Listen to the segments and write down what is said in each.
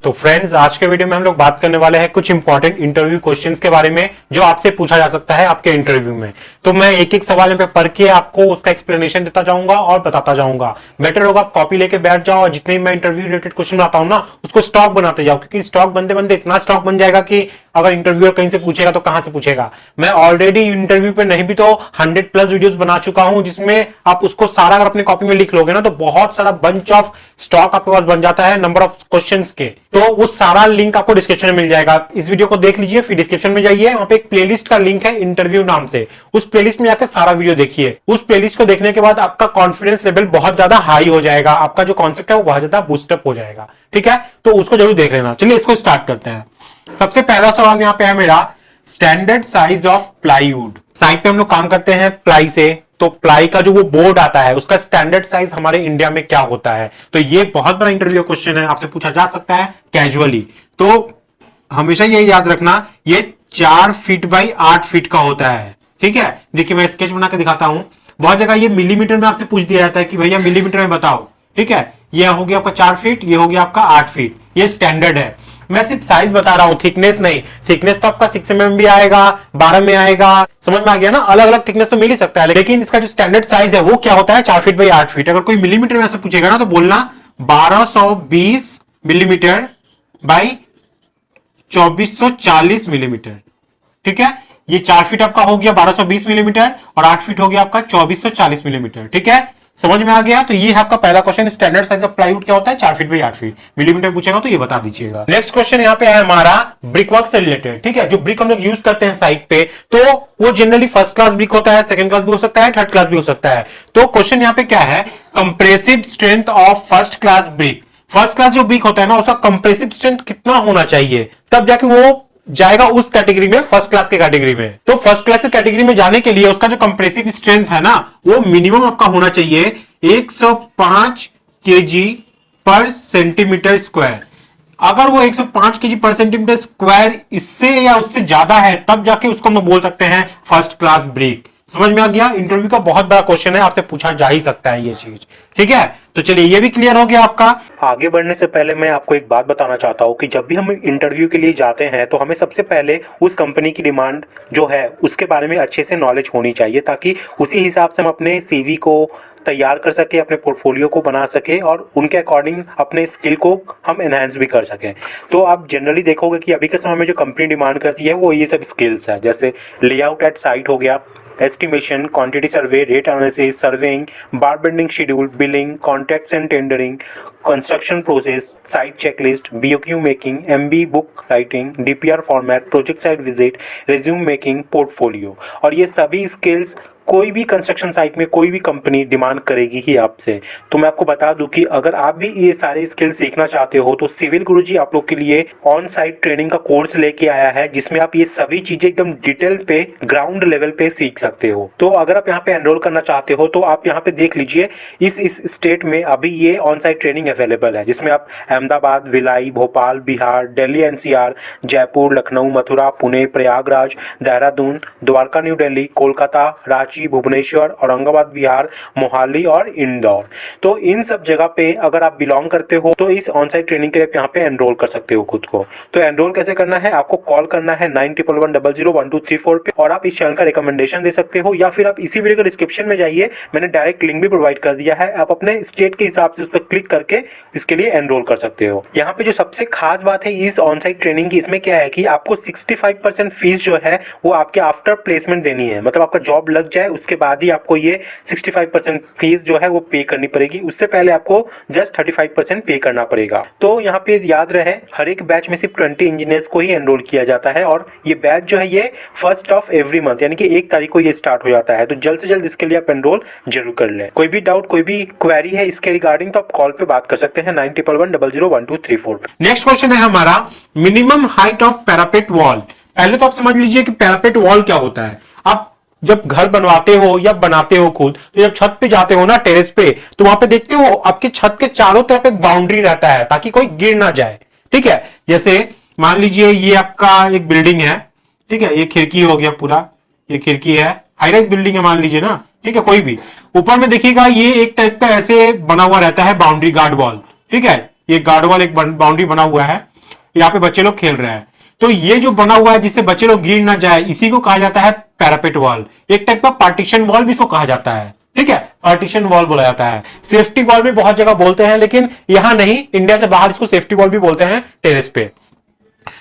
तो फ्रेंड्स, आज के वीडियो में हम लोग बात करने वाले हैं कुछ इंपॉर्टेंट इंटरव्यू क्वेश्चंस के बारे में जो आपसे पूछा जा सकता है आपके इंटरव्यू में। तो मैं एक एक सवाल पे पढ़ के आपको उसका एक्सप्लेनेशन देता जाऊंगा और बताता जाऊंगा। बेटर होगा आप कॉपी लेके बैठ जाओ और जितने भी मैं इंटरव्यू रिलेटेड क्वेश्चन बनाता हूं ना उसको स्टॉक बनाते जाओ, क्योंकि स्टॉक बनते बनते इतना स्टॉक बन जाएगा कि अगर इंटरव्यूअर कहीं से पूछेगा तो कहां से पूछेगा। मैं ऑलरेडी इंटरव्यू पे नहीं भी तो 100+ वीडियोस बना चुका हूं जिसमें आप उसको सारा अगर अपने कॉपी में लिख लोगे ना तो बहुत सारा बंच ऑफ स्टॉक आपके पास बन जाता है नंबर ऑफ क्वेश्चंस के। तो उस सारा लिंक आपको डिस्क्रिप्शन में मिल जाएगा। इस वीडियो को देख लीजिए, फिर डिस्क्रिप्शन में जाइए, वहां पे एक प्लेलिस्ट का लिंक है इंटरव्यू नाम से, उस प्लेलिस्ट में जाकर सारा वीडियो देखिए। उस प्लेलिस्ट को देखने के बाद आपका कॉन्फिडेंस लेवल बहुत ज्यादा हाई हो जाएगा, आपका जो कॉन्सेप्ट है वो बहुत ज्यादा बूस्टअप हो जाएगा। ठीक है, तो उसको जरूर देख लेना। चलिए इसको स्टार्ट करते हैं। सबसे पहला सवाल यहाँ पे है मेरा, standard size of plywood. Side पे हम लोग काम करते हैं प्लाई से, तो प्लाई का जो वो बोर्ड आता है उसका स्टैंडर्ड साइज हमारे इंडिया में क्या होता है। तो ये बहुत बड़ा इंटरव्यू क्वेश्चन है, आपसे पूछा जा सकता है कैजुअली। तो हमेशा ये याद रखना, ये 4 फीट बाई 8 फीट का होता है। ठीक है, देखिए मैं स्केच बना के दिखाता हूं। बहुत जगह ये मिलीमीटर में आपसे पूछ दिया जाता है कि भैया मिलीमीटर में बताओ। ठीक है, ये हो गया आपका 4 फीट, ये हो गया आपका 8 फीट, ये स्टैंडर्ड है। मैं सिर्फ साइज बता रहा हूं, थिकनेस नहीं। थिकनेस तो आपका 6 mm भी आएगा, 12 में आएगा, समझ में आ गया ना। अलग अलग थिकनेस तो मिल ही सकता है, लेकिन इसका जो स्टैंडर्ड साइज है वो क्या होता है, 4 फीट बाई 8 फीट। अगर कोई मिलीमीटर में से पूछेगा ना तो बोलना 1220 मिलीमीटर बाई 2440 मिलीमीटर। ठीक है, ये 4 फीट आपका हो गया 1220 मिलीमीटर और 8 फीट हो गया आपका 2440 मिलीमीटर। ठीक है, समझ में आ गया। तो ये है आपका पहला question, standard size of plywood क्या होता है, 4 फीट बाई 8 फीट। मिलीमीटर पूछेगा तो ये बता दीजिएगा। नेक्स्ट क्वेश्चन यहाँ पे है हमारा ब्रिक वर्क से रिलेटेड। ठीक है, जो ब्रिक हम लोग यूज करते हैं साइट पे, तो वो जनरली फर्स्ट क्लास ब्रिक होता है, सेकंड क्लास भी हो सकता है, थर्ड क्लास भी हो सकता है। तो क्वेश्चन यहाँ पे क्या है, compressive strength of first class brick. First class जो ब्रिक होता है ना उसका कंप्रेसिव स्ट्रेंथ कितना होना चाहिए, तब जाके वो जाएगा उस कैटेगरी में, फर्स्ट क्लास के कैटेगरी में। तो फर्स्ट क्लास के कैटेगरी में जाने के लिए उसका जो कंप्रेसिव स्ट्रेंथ है ना वो मिनिमम आपका होना चाहिए 105 केजी पर सेंटीमीटर स्क्वायर। अगर वो 105 केजी पर सेंटीमीटर स्क्वायर इससे या उससे ज्यादा है तब जाके उसको हम बोल सकते हैं फर्स्ट क्लास ब्रिक। समझ में आ गया। इंटरव्यू का बहुत बड़ा क्वेश्चन है, आपसे पूछा जा ही सकता है ये चीज। ठीक है, तो चलिए ये भी क्लियर हो गया आपका। आगे बढ़ने से पहले मैं आपको एक बात बताना चाहता हूं कि जब भी हम इंटरव्यू के लिए जाते हैं तो हमें सबसे पहले उस कंपनी की डिमांड जो है उसके बारे में अच्छे से नॉलेज होनी चाहिए, ताकि उसी हिसाब से हम अपने सीवी को तैयार कर सके, अपने पोर्टफोलियो को बना सके और उनके अकॉर्डिंग अपने स्किल को हम एनहांस भी कर सकें। तो आप जनरली देखोगे कि अभी के समय में जो कंपनी डिमांड करती है वो ये सब स्किल्स है, जैसे लेआउट एट साइट हो गया, estimation, quantity survey, rate analysis, surveying, bar bending schedule, billing, contracts and tendering, construction process, site checklist, BOQ making, MB book writing, DPR format, project site visit, resume making, portfolio. और ये सभी skills कोई भी construction site में कोई भी company demand करेगी ही आपसे। तो मैं आपको बता दूं कि अगर आप भी ये सारे स्किल सीखना चाहते हो तो सिविल गुरुजी आप लोग के लिए ऑन साइट ट्रेनिंग का कोर्स लेके आया है, जिसमें आप ये सभी चीजें एकदम डिटेल पे ग्राउंड लेवल पे सीख सकते हो। तो अगर आप यहाँ पे एनरोल करना चाहते हो तो आप यहाँ पे देख लीजिए, इस स्टेट में अभी ये ऑन साइट ट्रेनिंग अवेलेबल है, जिसमें आप अहमदाबाद, भिलाई, भोपाल, बिहार, दिल्ली एनसीआर, जयपुर, लखनऊ, मथुरा, पुणे, प्रयागराज, देहरादून, द्वारका, न्यू दिल्ली, कोलकाता, रांची, भुवनेश्वर, औरंगाबाद बिहार, मोहाली और इंदौर। तो इन सब जगह पे अगर आप बिलोंग करते हो तो इस ऑन साइट ट्रेनिंग के लिए यहाँ पे एनरोल कर सकते हो खुद को। तो एनरोल कैसे करना है, आपको कॉल करना है 9111001234 पे, और आप इस चैनल का रिकमेंडेशन दे सकते हो, या फिर आप इसी वीडियो के डिस्क्रिप्शन में जाइए, मैंने डायरेक्ट लिंक भी प्रोवाइड कर दिया है, आप अपने स्टेट के हिसाब से उस पर क्लिक करके इसके लिए एनरोल कर सकते हो। यहाँ पे जो सबसे खास बात है इस ऑन साइट ट्रेनिंग की, इसमें क्या है कि आपको 65% फीस जो है वो आपके आफ्टर प्लेसमेंट देनी है, मतलब आपका जॉब लग जाए उसके बाद ही आपको ये 65% फीस जो है वो पे करनी पड़ेगी। उससे पहले आपको जस्ट 35% पे करना पड़ेगा। तो यहाँ पे याद रहे, हर एक बैच में सिर्फ 20 इंजीनियर्स को ही एनरोल किया जाता है, और ये बैच जो है ये 1st ऑफ एवरी मंथ यानी कि 1 तारीख को ये स्टार्ट हो जाता है। तो जल्द से जल्द इसके लिए आप एनरोल जरूर कर लें। कोई भी डाउट, कोई भी क्वेरी है इसके रिगार्डिंग तो आप कॉल पे बात कर सकते हैं 9111001234। नेक्स्ट क्वेश्चन है हमारा, minimum height of parapet wall. पहले तो आप समझ लीजिए कि पैरापेट वॉल क्या होता है। आप जब घर बनवाते हो या बनाते हो खुद, तो जब छत पे जाते हो ना, टेरेस पे, तो वहां पे देखते हो आपके छत के चारों तरफ एक बाउंड्री रहता है ताकि कोई गिर ना जाए। ठीक है, जैसे मान लीजिए ये आपका एक बिल्डिंग है, ठीक है, ये खिड़की हो गया, पूरा ये खिड़की है, हाई राइज बिल्डिंग है मान लीजिए ना, ठीक है, कोई भी ऊपर में देखिएगा ये एक टाइप का ऐसे बना हुआ रहता है बाउंड्री, गार्ड वॉल। ठीक है, ये गार्ड वॉल एक बाउंड्री बना हुआ है। यहाँ पे बच्चे लोग खेल रहे हैं, तो ये जो बना हुआ है जिससे बच्चे लोग गिर ना जाए, इसी को कहा जाता है पैरापेट वॉल। एक टाइप का पार्टीशन वॉल भी इसको कहा जाता है, ठीक है, पार्टीशन वॉल बोला जाता है। सेफ्टी वॉल भी बहुत जगह बोलते हैं, लेकिन यहां नहीं, इंडिया से बाहर इसको सेफ्टी वॉल भी बोलते हैं टेरेस पे।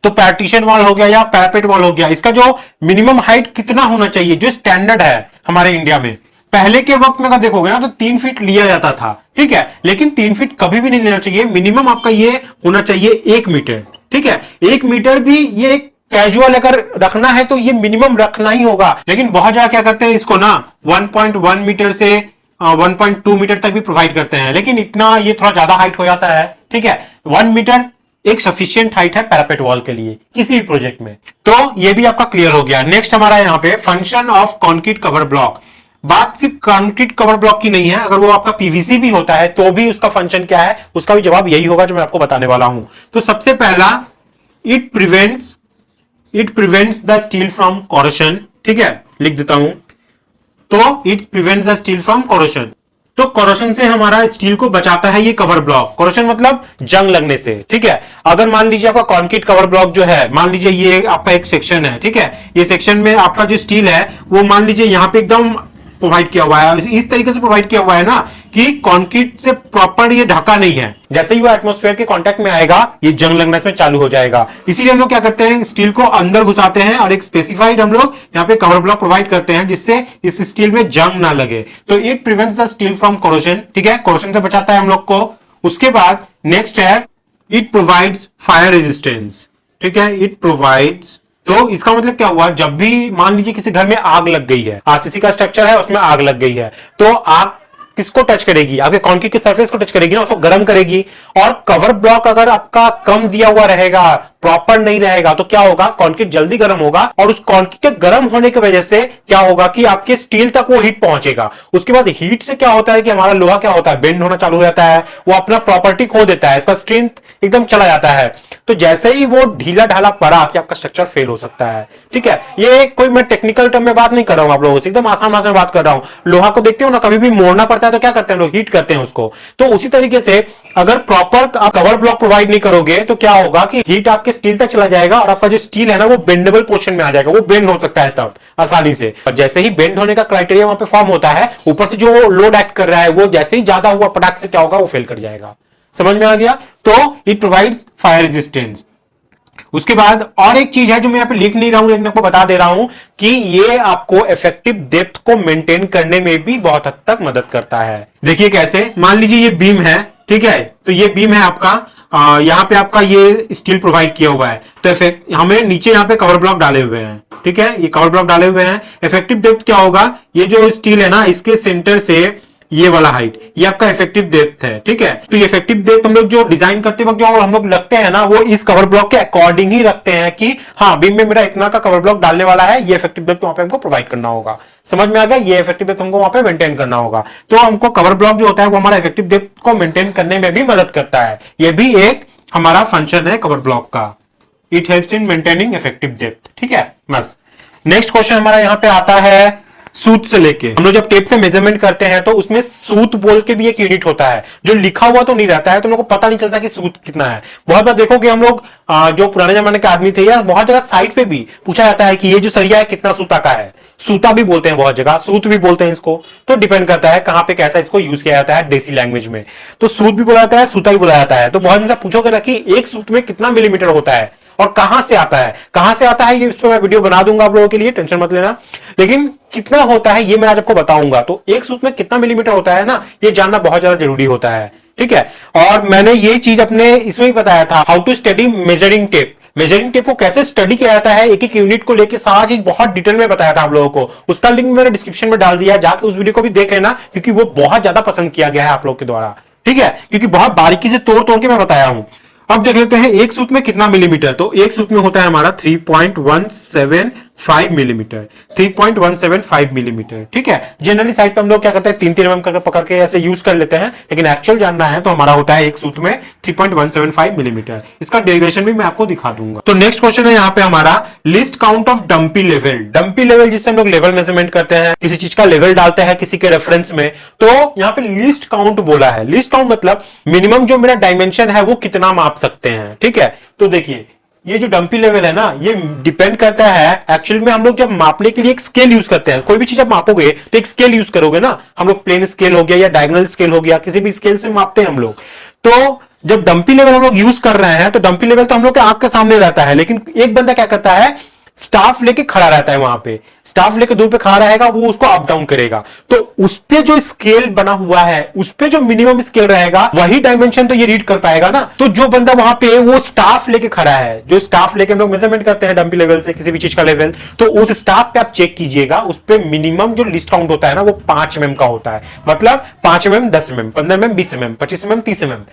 तो पार्टीशन वॉल हो गया या पैरापेट वॉल हो गया, इसका जो मिनिमम हाइट कितना होना चाहिए, जो स्टैंडर्ड है हमारे इंडिया में, पहले के वक्त में अगर देखोगे ना तो 3 फीट लिया जाता था, ठीक है, लेकिन 3 फीट कभी भी नहीं लेना चाहिए। मिनिमम आपका ये होना चाहिए 1 मीटर, ठीक है। 1 मीटर भी ये कैजुअल अगर रखना है तो ये मिनिमम रखना ही होगा, लेकिन बहुत जगह क्या करते हैं इसको ना 1.1 मीटर से 1.2 मीटर तक भी प्रोवाइड करते हैं, लेकिन इतना ये थोड़ा ज्यादा हाइट हो जाता है, ठीक है। 1 मीटर एक सफिशियंट हाइट है पैरापेट वॉल के लिए किसी भी प्रोजेक्ट में। तो ये भी आपका क्लियर हो गया। नेक्स्ट हमारा यहाँ पे function of concrete cover block. बात सिर्फ कंक्रीट कवर ब्लॉक की नहीं है, अगर वो आपका पीवीसी भी होता है तो भी उसका फंक्शन क्या है, उसका भी जवाब यही होगा जो मैं आपको बताने वाला हूं। तो सबसे पहला, it prevents the steel from corrosion, ठीक है, लिख देता हूं। तो it prevents the steel from corrosion, तो कोरोशन से हमारा स्टील को बचाता है ये कवर ब्लॉक। कोरोशन मतलब जंग लगने से, ठीक है। अगर मान लीजिए आपका कंक्रीट कवर ब्लॉक जो है, मान लीजिए ये आपका एक सेक्शन है, ठीक है, ये सेक्शन में आपका जो स्टील है वो मान लीजिए यहां पे एकदम प्रोवाइड किया हुआ है, इस तरीके से प्रोवाइड किया हुआ है ना कि कंक्रीट से प्रॉपर ये ढका नहीं है, जैसे ही वो एटमॉस्फेयर के कांटेक्ट में आएगा ये जंग लगना इसमें चालू हो जाएगा। इसीलिए हम लोग क्या करते हैं, स्टील को अंदर घुसाते हैं और एक स्पेसिफाइड हम लोग यहाँ पे कवर ब्लॉक प्रोवाइड करते हैं जिससे इस स्टील में जंग ना लगे। तो it prevents the steel from corrosion, ठीक है, कोरोशन से बचाता है हम लोग को। उसके बाद नेक्स्ट है, इट प्रोवाइड्स फायर रेजिस्टेंस, ठीक है, इट प्रोवाइड्स। तो इसका मतलब क्या हुआ, जब भी मान लीजिए किसी घर में आग लग गई है, आरसीसी का स्ट्रक्चर है उसमें आग लग गई है, तो आग किसको टच करेगी, आपके कंक्रीट के सरफेस को टच करेगी ना, उसको गर्म करेगी। और कवर ब्लॉक अगर आपका कम दिया हुआ रहेगा, प्रॉपर नहीं रहेगा, तो क्या होगा, कंक्रीट जल्दी गर्म होगा और उस कंक्रीट के गर्म होने की वजह से क्या होगा कि आपके स्टील तक वो हीट पहुंचेगा। उसके बाद हीट से क्या होता है कि हमारा लोहा क्या होता है, बेंड होना चालू हो जाता है, वो अपना प्रॉपर्टी खो देता है, इसका स्ट्रेंथ एकदम चला जाता है। तो जैसे ही वो ढीला ढाला पड़ा कि आपका स्ट्रक्चर फेल हो सकता है, ठीक है। ये कोई मैं टेक्निकल टर्म में बात नहीं कर रहा हूं आप लोगों से, एकदम आसान भाषा में बात कर रहा हूं। लोहा को देखते हो ना, कभी भी मोड़ना पड़ता है तो क्या करते हैं लोग, हीट करते हैं उसको। तो उसी तरीके से अगर प्रॉपर आप कवर ब्लॉक प्रोवाइड नहीं करोगे तो क्या होगा कि हीट आपके स्टील तक चला जाएगा और आपका जो स्टील है ना वो बेंडेबल पोर्शन में आ जाएगा, वो बेंड हो सकता है तब आसानी से। और जैसे ही बेंड होने का क्राइटेरिया वहां पे फॉर्म होता है, ऊपर से जो लोड एक्ट कर रहा है वो जैसे ही ज्यादा हुआ पटाख से क्या होगा, वो फेल कर जाएगा। समझ में आ गया। तो इट प्रोवाइड्स फायर रेजिस्टेंस। उसके बाद और एक चीज है जो मैं यहां पे लिख नहीं रहा हूं लेकिन आपको बता दे रहा हूं कि ये आपको इफेक्टिव डेप्थ को मेंटेन करने में भी बहुत हद तक मदद करता है। देखिए कैसे, मान लीजिए ये बीम है, ठीक है, तो ये बीम है आपका, यहाँ पे आपका ये स्टील प्रोवाइड किया हुआ है, तो हमें नीचे यहाँ पे कवर ब्लॉक डाले हुए हैं, ठीक है, ये कवर ब्लॉक डाले हुए हैं। इफेक्टिव डेप्थ क्या होगा, ये जो स्टील है ना इसके सेंटर से ये वाला हाइट, ये आपका इफेक्टिव डेप्थ है, ठीक है। तो ये इफेक्टिव डेप्थ हम लोग जो डिजाइन करते वक्त जो हम लोग लगते हैं ना, वो इस कवर ब्लॉक के अकॉर्डिंग ही रखते हैं कि हाँ बीम में मेरा इतना का कवर ब्लॉक डालने वाला है, ये इफेक्टिव डेप्थ वहां पे हमको प्रोवाइड करना होगा। समझ में आ गया, ये इफेक्टिव डेप्थ हमको वहां पे मेंटेन करना होगा। तो हमको कवर ब्लॉक जो होता है वो हमारा इफेक्टिव डेप्थ को मेंटेन करने में भी मदद करता है। ये भी एक हमारा फंक्शन है कवर ब्लॉक का, it helps in maintaining effective depth, ठीक है। बस नेक्स्ट क्वेश्चन हमारा यहाँ पे आता है सूत से लेके। हम लोग जब टेप से मेजरमेंट करते हैं तो उसमें सूत बोल के भी एक यूनिट होता है जो लिखा हुआ तो नहीं रहता है, तो हम लोग को पता नहीं चलता कि सूत कितना है। बहुत बार देखोगे हम लोग जो पुराने जमाने के आदमी थे या बहुत जगह साइट पे भी पूछा जाता है कि ये जो सरिया है कितना सूता का है, सूता भी बोलते हैं बहुत जगह, सूत भी बोलते हैं इसको। तो डिपेंड करता है कहां पे कैसा इसको यूज किया जाता है देसी लैंग्वेज में। तो सूत भी बोला जाता है, सूता भी बोला जाता है। तो बहुत जगह पूछोगे ना कि एक सूत में कितना मिलीमीटर होता है और कहां से आता है, कहां से आता है, ये इस पर मैं वीडियो बना दूंगा आप लोगों के लिए, टेंशन मत लेना। लेकिन कितना होता है ये मैं आज आपको बताऊंगा। तो एक सूत में कितना मिलीमीटर होता है ना, ये जानना बहुत ज्यादा जरूरी होता है, ठीक है। और मैंने ये चीज अपने इसमें ही बताया था, how to study measuring tape. Measuring tape को कैसे स्टडी किया जाता है, एक एक यूनिट को लेकर सारा चीज बहुत डिटेल में बताया था आप लोगों को। उसका लिंक मैंने डिस्क्रिप्शन में डाल दिया, जाके उस वीडियो को भी देख लेना क्योंकि वो बहुत ज्यादा पसंद किया गया है आप लोग के द्वारा, ठीक है, क्योंकि बहुत बारीकी से तोड़ तोड़ के मैं बताया हूं। अब देख लेते हैं एक सूत में कितना मिलीमीटर। तो एक सूत में होता है हमारा 3.175 मिलीमीटर, 3.175 मिलीमीटर, ठीक है। जनरली साइड पे हम लोग क्या करते हैं 3-3 mm करके पकड़ के ऐसे यूज कर लेते हैं, लेकिन एक्चुअल जानना है तो हमारा होता है एक सूत में 3.175 मिलीमीटर। इसका डेरिवेशन भी मैं आपको दिखा दूंगा। तो नेक्स्ट क्वेश्चन है यहाँ पे हमारा list count of dumpy level. Dumpy level जिससे हम लोग लेवल मेजरमेंट करते हैं, किसी चीज का लेवल डालते हैं किसी के रेफरेंस में, तो यहाँ पे लिस्ट काउंट बोला है। लिस्ट काउंट मतलब मिनिमम जो मेरा डायमेंशन है वो कितना माप सकते हैं, ठीक है। तो देखिए ये जो डंपी लेवल है ना, ये डिपेंड करता है एक्चुअल में। हम लोग जब मापने के लिए एक स्केल यूज करते हैं, कोई भी चीज आप मापोगे तो एक स्केल यूज करोगे ना। हम लोग प्लेन स्केल हो गया या डायगोनल स्केल हो गया, किसी भी स्केल से मापते हैं हम लोग। तो जब डंपी लेवल हम लोग यूज कर रहे हैं तो डंपी लेवल तो हम लोग के आंख के सामने रहता है, लेकिन एक बंदा क्या करता है, स्टाफ लेके खड़ा रहता है वहां पे, स्टाफ लेके दूर पे खड़ा रहेगा, वो उसको अप डाउन करेगा। तो उस पे जो स्केल बना हुआ है, उस पे जो मिनिमम स्केल रहेगा वही डायमेंशन तो ये रीड कर पाएगा ना। तो जो बंदा वहां पे वो स्टाफ लेके खड़ा है, जो स्टाफ लेके हम लोग मेजरमेंट करते हैं डंपी लेवल से किसी भी चीज का लेवल, तो उस स्टाफ पे आप चेक कीजिएगा, उस पे मिनिमम जो लिस्ट काउंट होता है ना वो 5 mm का होता है। मतलब 5 mm, 10 mm, 15 mm, 20 mm, 25 mm, 30 mm।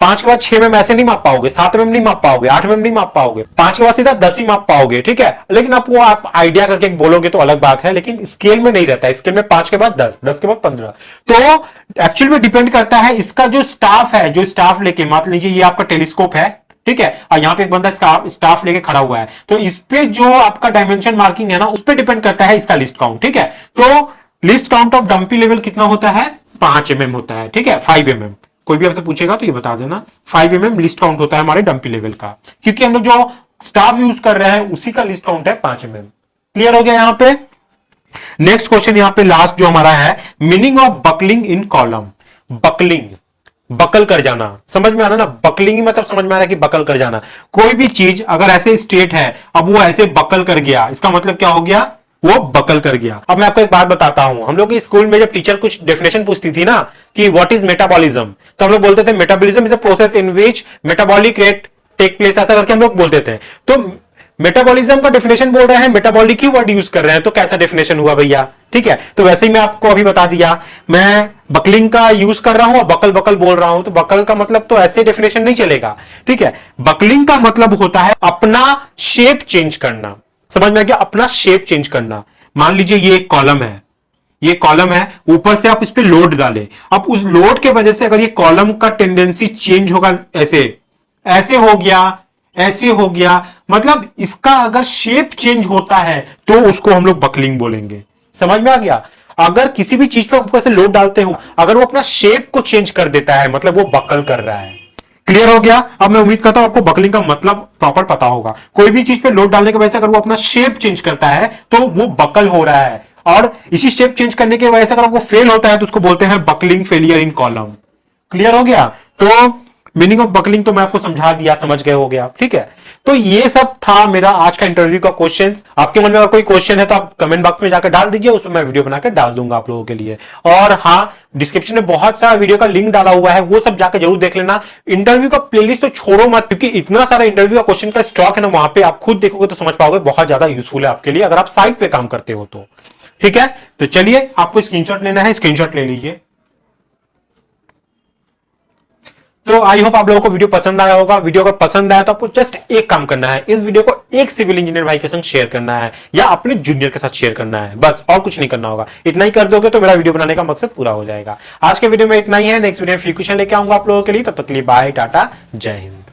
5 के बाद 6 mm ऐसे नहीं माप पाओगे, 7 mm नहीं माप पाओगे, 8 mm नहीं माप पाओगे, 5 के बाद सीधा 10 ही माप पाओगे, ठीक है। लेकिन आप वो आप आइडिया करके बोलोगे तो अलग बात है, लेकिन स्केल में नहीं रहता है। स्केल में 5 के बाद 10, 10 के बाद 15। तो एक्चुअल में डिपेंड करता है इसका जो स्टाफ है, जो स्टाफ लेके मान लीजिए ये आपका टेलीस्कोप है, ठीक है, और यहां पे एक बंदा स्टाफ लेके खड़ा हुआ है, तो इस पे जो आपका डायमेंशन मार्किंग है ना, उस पे डिपेंड करता है इसका लिस्ट काउंट, ठीक है। तो list count of dumpy level कितना होता है, 5 mm होता है, ठीक है, 5 mm। कोई भी आपसे पूछेगा तो ये बता देना 5 mm लिस्ट काउंट होता है हमारे डंपी लेवल का, क्योंकि हम लोग जो स्टाफ यूज कर रहे हैं उसी का लिस्ट काउंट है 5 mm। क्लियर हो गया यहां पे। नेक्स्ट क्वेश्चन यहां पे लास्ट जो हमारा है, meaning of buckling in column. Buckling, buckle कर जाना, समझ में आ रहा ना, बकलिंग मतलब समझ में आ रहा है कि बकल कर जाना। कोई भी चीज अगर ऐसे स्ट्रेट है, अब वो ऐसे बकल कर गया, इसका मतलब क्या हो गया, वो बकल कर गया। अब मैं आपको एक बात बताता हूं, हम लोग के स्कूल में जब टीचर कुछ डेफिनेशन पूछती थी ना कि व्हाट इज मेटाबॉलिज्म, तो हम लोग बोलते थे metabolism is a process in which metabolic rate take place, ऐसा करके हम लोग बोलते थे। तो मेटाबॉलिज्म का डेफिनेशन बोल रहे हैं, मेटाबॉलिक ही वर्ड यूज कर रहे हैं, तो कैसा डेफिनेशन हुआ भैया, ठीक है। तो वैसे ही मैं आपको अभी बता दिया, मैं बकलिंग का यूज कर रहा हूं और बकल बकल बोल रहा हूं, तो बकल का मतलब तो ऐसे डेफिनेशन नहीं चलेगा, ठीक है। बकलिंग का मतलब होता है अपना शेप चेंज करना, समझ में आ गया, अपना शेप चेंज करना। मान लीजिए ये एक कॉलम है, ये कॉलम है, ऊपर से आप इस पे लोड डाले, अब उस लोड के वजह से अगर ये कॉलम का टेंडेंसी चेंज होगा, ऐसे ऐसे हो गया, ऐसे हो गया, मतलब इसका अगर शेप चेंज होता है तो उसको हम लोग बकलिंग बोलेंगे। समझ में आ गया। अगर किसी भी चीज पर ऊपर से लोड डालते हो, अगर वो अपना शेप को चेंज कर देता है, मतलब वो बकल कर रहा है। क्लियर हो गया। अब मैं उम्मीद करता हूं आपको बकलिंग का मतलब प्रॉपर पता होगा। कोई भी चीज पे लोड डालने की वजह से अगर वो अपना शेप चेंज करता है तो वो बकल हो रहा है, और इसी शेप चेंज करने की वजह से अगर वो फेल होता है तो उसको बोलते हैं buckling failure in column. Clear हो गया। तो मीनिंग ऑफ बकलिंग तो मैं आपको समझा दिया, समझ गए हो गया, ठीक है। तो ये सब था मेरा आज का इंटरव्यू का क्वेश्चन। आपके मन में अगर कोई क्वेश्चन है तो आप कमेंट बॉक्स में जाकर डाल दीजिए, उसमें मैं वीडियो बनाकर डाल दूंगा आप लोगों के लिए। और हाँ, डिस्क्रिप्शन में बहुत सारा वीडियो का लिंक डाला हुआ है, वो सब जाकर जरूर देख लेना। इंटरव्यू का प्लेलिस्ट तो छोड़ो मत, क्योंकि इतना सारा इंटरव्यू का क्वेश्चन का स्टॉक है ना, वहां पे आप खुद देखोगे तो समझ पाओगे, बहुत ज्यादा यूजफुल है आपके लिए अगर आप साइट पे काम करते हो तो, ठीक है। तो चलिए, आपको स्क्रीनशॉट लेना है, स्क्रीनशॉट ले लीजिए। तो आई होप आप लोगों को वीडियो पसंद आया होगा। वीडियो अगर पसंद आया तो आपको जस्ट एक काम करना है, इस वीडियो को एक सिविल इंजीनियर भाई के संग शेयर करना है या अपने जूनियर के साथ शेयर करना है, बस, और कुछ नहीं करना होगा। इतना ही कर दोगे तो मेरा वीडियो बनाने का मकसद पूरा हो जाएगा। आज के वीडियो में इतना ही है। नेक्स्ट वीडियो में फिर क्वेश्चन लेके आऊंगा आप लोगों के लिए। तब तक के लिए बाय, टाटा, जय हिंद।